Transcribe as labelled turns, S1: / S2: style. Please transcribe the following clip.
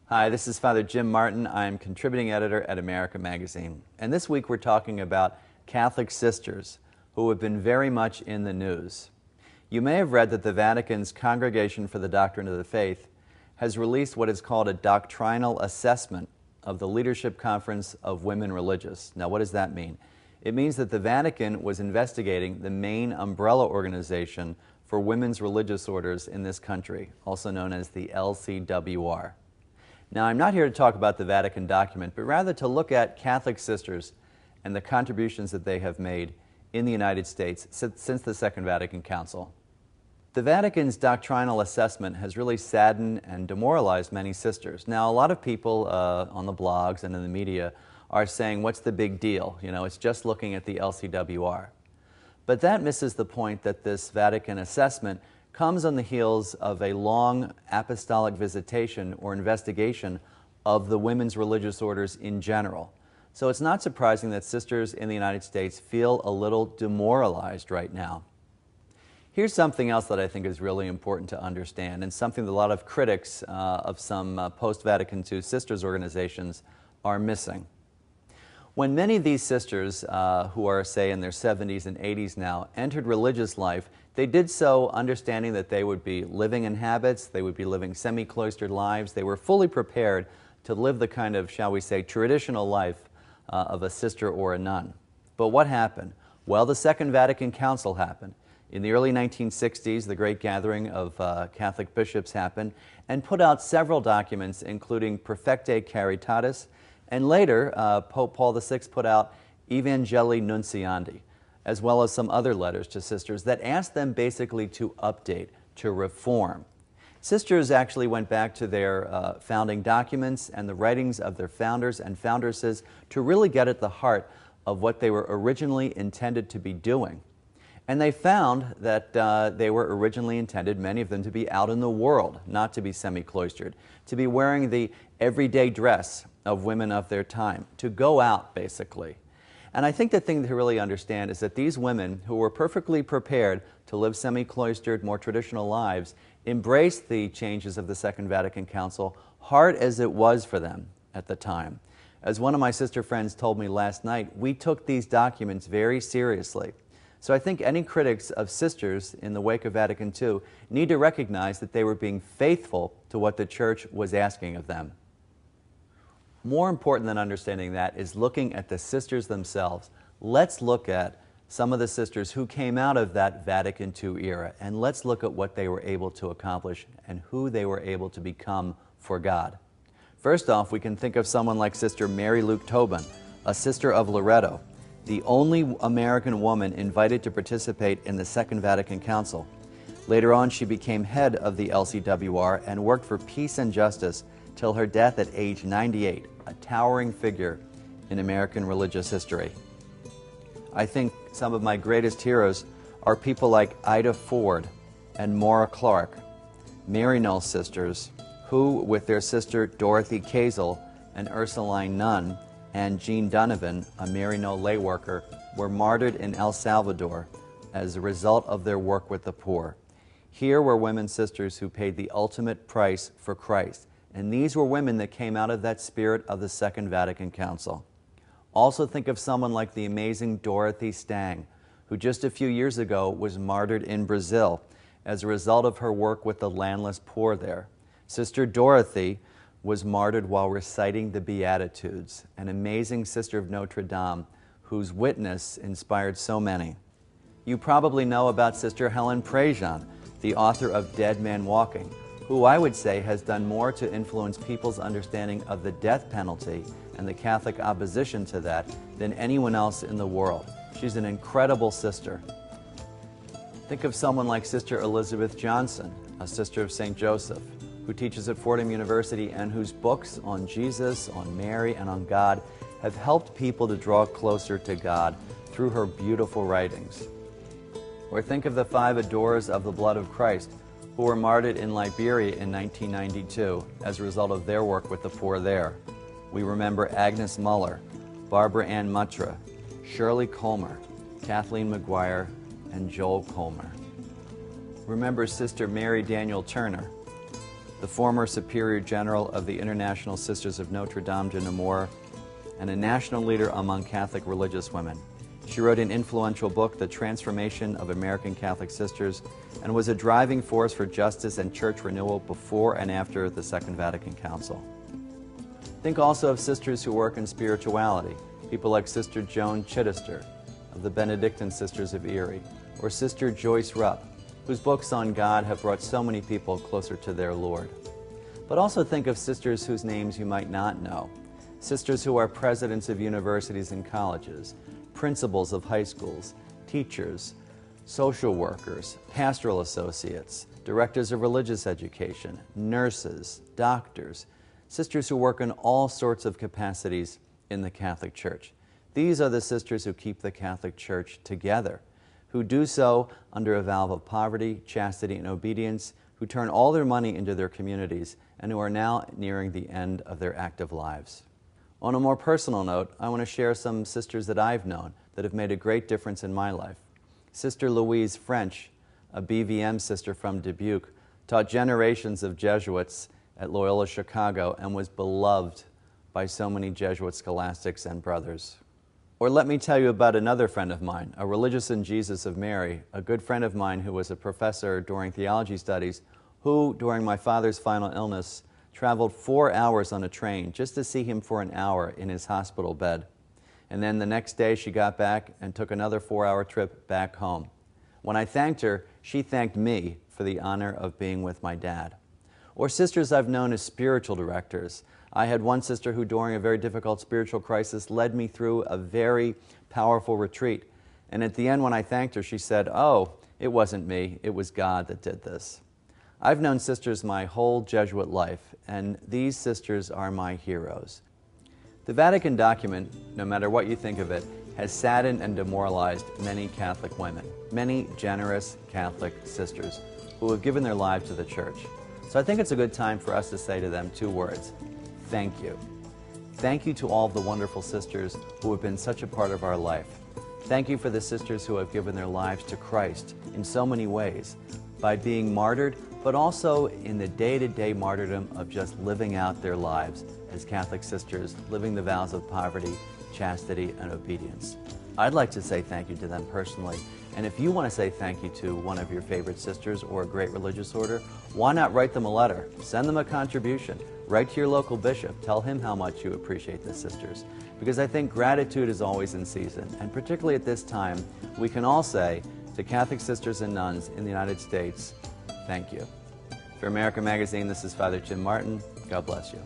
S1: Hi, this is Father Jim Martin. I'm contributing editor at America Magazine. And this week we're talking about Catholic sisters who have been very much in the news. You may have read that the Vatican's Congregation for the Doctrine of the Faith has released what is called a doctrinal assessment of the Leadership Conference of Women Religious. Now, what does that mean? It means that the Vatican was investigating the main umbrella organization for women's religious orders in this country, also known as the LCWR. Now, I'm not here to talk about the Vatican document, but rather to look at Catholic sisters and the contributions that they have made in the United States since the Second Vatican Council. The Vatican's doctrinal assessment has really saddened and demoralized many sisters. Now, a lot of people on the blogs and in the media are saying, what's the big deal? You know, it's just looking at the LCWR. But that misses the point that this Vatican assessment comes on the heels of a long apostolic visitation or investigation of the women's religious orders in general. So it's not surprising that sisters in the United States feel a little demoralized right now. Here's something else that I think is really important to understand, and something that a lot of critics of some post-Vatican II sisters organizations are missing. When many of these sisters, who are, say, in their 70s and 80s now, entered religious life, they did so understanding that they would be living in habits, they would be living semi-cloistered lives. They were fully prepared to live the kind of, shall we say, traditional life of a sister or a nun. But what happened? Well, the Second Vatican Council happened. In the early 1960s, the Great Gathering of Catholic bishops happened and put out several documents, including Perfectae Caritatis, and later, Pope Paul VI put out Evangelii Nunciandi, as well as some other letters to sisters that asked them basically to update, to reform. Sisters actually went back to their founding documents and the writings of their founders and foundresses to really get at the heart of what they were originally intended to be doing. And they found that they were originally intended, many of them, to be out in the world, not to be semi-cloistered, to be wearing the everyday dress of women of their time, to go out, basically. And I think the thing to really understand is that these women, who were perfectly prepared to live semi-cloistered, more traditional lives, embraced the changes of the Second Vatican Council, hard as it was for them at the time. As one of my sister friends told me last night, we took these documents very seriously. So I think any critics of sisters in the wake of Vatican II need to recognize that they were being faithful to what the Church was asking of them. More important than understanding that is looking at the sisters themselves. Let's look at some of the sisters who came out of that Vatican II era, and let's look at what they were able to accomplish and who they were able to become for God. First off, we can think of someone like Sister Mary Luke Tobin, a sister of Loretto, the only American woman invited to participate in the Second Vatican Council. Later on, she became head of the LCWR and worked for peace and justice till her death at age 98, a towering figure in American religious history. I think some of my greatest heroes are people like Ida Ford and Maura Clark, Maryknoll sisters, who, with their sister Dorothy Kazel, an Ursuline nun, and Jean Donovan, a Maryknoll lay worker, were martyred in El Salvador as a result of their work with the poor. Here were women sisters who paid the ultimate price for Christ, and these were women that came out of that spirit of the Second Vatican Council. Also think of someone like the amazing Dorothy Stang, who just a few years ago was martyred in Brazil as a result of her work with the landless poor there. Sister Dorothy was martyred while reciting the Beatitudes, an amazing sister of Notre Dame whose witness inspired so many. You probably know about Sister Helen Prejean, the author of Dead Man Walking, who I would say has done more to influence people's understanding of the death penalty and the Catholic opposition to that than anyone else in the world. She's an incredible sister. Think of someone like Sister Elizabeth Johnson, a sister of St. Joseph, who teaches at Fordham University and whose books on Jesus, on Mary, and on God have helped people to draw closer to God through her beautiful writings. Or think of the 5 adorers of the blood of Christ who were martyred in Liberia in 1992 as a result of their work with the poor there. We remember Agnes Muller, Barbara Ann Muttra, Shirley Colmer, Kathleen McGuire, and Joel Colmer. Remember Sister Mary Daniel Turner, the former Superior General of the International Sisters of Notre Dame de Namur, and a national leader among Catholic religious women. She wrote an influential book, The Transformation of American Catholic Sisters, and was a driving force for justice and church renewal before and after the Second Vatican Council. Think also of sisters who work in spirituality, people like Sister Joan Chittister of the Benedictine Sisters of Erie, or Sister Joyce Rupp, whose books on God have brought so many people closer to their Lord. But also think of sisters whose names you might not know, sisters who are presidents of universities and colleges, principals of high schools, teachers, social workers, pastoral associates, directors of religious education, nurses, doctors, sisters who work in all sorts of capacities in the Catholic Church. These are the sisters who keep the Catholic Church together, who do so under a vow of poverty, chastity, and obedience, who turn all their money into their communities, and who are now nearing the end of their active lives. On a more personal note, I want to share some sisters that I've known that have made a great difference in my life. Sister Louise French, a BVM sister from Dubuque, taught generations of Jesuits at Loyola Chicago and was beloved by so many Jesuit scholastics and brothers. Or let me tell you about another friend of mine, a religious in Jesus of Mary, a good friend of mine who was a professor during theology studies, who, during my father's final illness, traveled 4 hours on a train just to see him for an hour in his hospital bed. And then the next day she got back and took another 4-hour trip back home. When I thanked her, she thanked me for the honor of being with my dad. Or sisters I've known as spiritual directors. I had one sister who, during a very difficult spiritual crisis, led me through a very powerful retreat. And at the end, when I thanked her, she said, "Oh, it wasn't me, it was God that did this." I've known sisters my whole Jesuit life, and these sisters are my heroes. The Vatican document, no matter what you think of it, has saddened and demoralized many Catholic women, many generous Catholic sisters who have given their lives to the Church. So I think it's a good time for us to say to them 2 words: thank you. Thank you to all of the wonderful sisters who have been such a part of our life. Thank you for the sisters who have given their lives to Christ in so many ways, by being martyred, but also in the day-to-day martyrdom of just living out their lives as Catholic sisters, living the vows of poverty, chastity, and obedience. I'd like to say thank you to them personally, and if you want to say thank you to one of your favorite sisters or a great religious order, why not write them a letter? Send them a contribution. Write to your local bishop. Tell him how much you appreciate the sisters. Because I think gratitude is always in season, and particularly at this time, we can all say to Catholic sisters and nuns in the United States, thank you. For America Magazine, this is Father Jim Martin. God bless you.